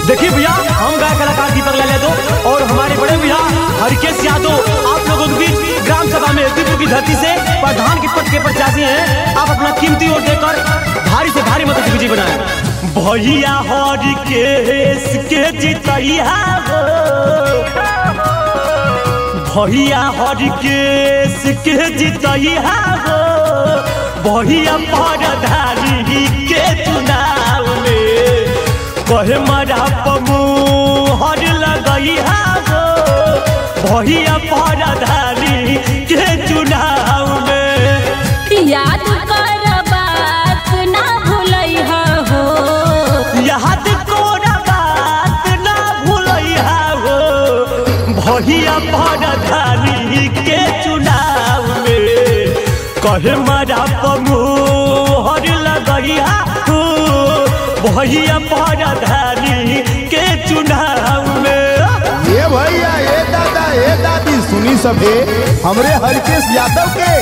देखिए भैया, हम गायक कलाकार दीपक लाल यादव और हमारे बड़े भैया हरकेश यादव आप लोगों के बीच ग्राम सभा में दीपक की धरती से प्रधान के पद के प्रत्याशी हैं। आप अपना कीमती वोट देकर भारी से भारी मतों से विजयी बनाएं। भैया हरकेश के जितैया हो, भैया हरकेश के जितैया हो, भैया परधारी के चुनाव में कहे मरा मुहर लगैया हो, भैया परधारी के चुनाव में। याद कर बात ना भूलैया हो, याद कर बात ना भूलैया हो, भैया परधारी के चुनाव में कहे मरा मुहर लगैया हो, भैया परधारी के चुनाव में। ये भैया ये दादा ये दादी सुनी सभे हमरे हरकेश यादव के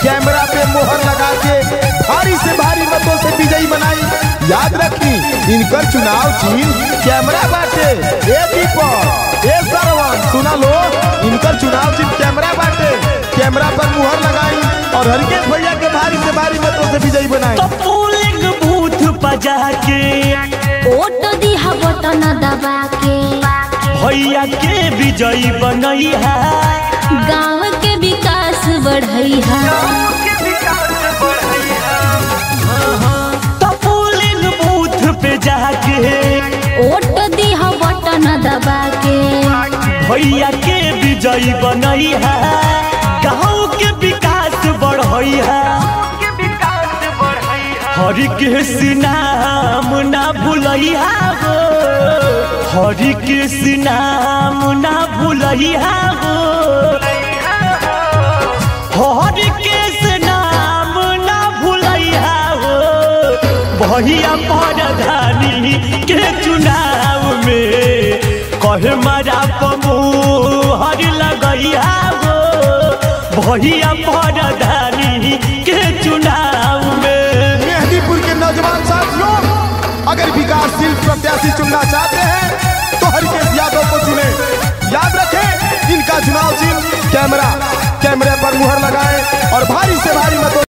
कैमरा पे मोहर लगा के भारी से भारी मतों से विजयी बनाई। याद रखी इनकर चुनाव चिन्ह कैमरा बाटे। ए दीपक ए सरवन सुना लो, इनकर चुनाव चिन्ह कैमरा बाटे। कैमरा पर मोहर लगाई और हरकेश भैया के भारी से भारी मतों से विजयी बनाई। तो पोलिंग बूथ बजा के वोट दिहा बटन दबा के भैया के विजयी बनैया, गाँव के विकास बढ़ैया। तो पोलिंग बूथ पे जाके वोट दिहा बटन दबा के भैया के विजयी बनैया, गाँव के विकास बढ़ैया। हरकेश नाम ना भूलैया हो, हरकेश नाम ना भूलैया हो, हरकेश नाम ना भूलैया हो, भैया परधारी के चुनाव में कहे मरा मुहर लगैया हो, भैया परधारी के चुनाव में। मेहदीपुर के नौजवान साथियों, अगर विकासशील प्रत्याशी चुनना चाहते हैं तो हरकेश यादव को चुने। याद रखें इनका चुनाव चिन्ह कैमरा। कैमरे पर मुहर लगाएं और भारी से भारी मतों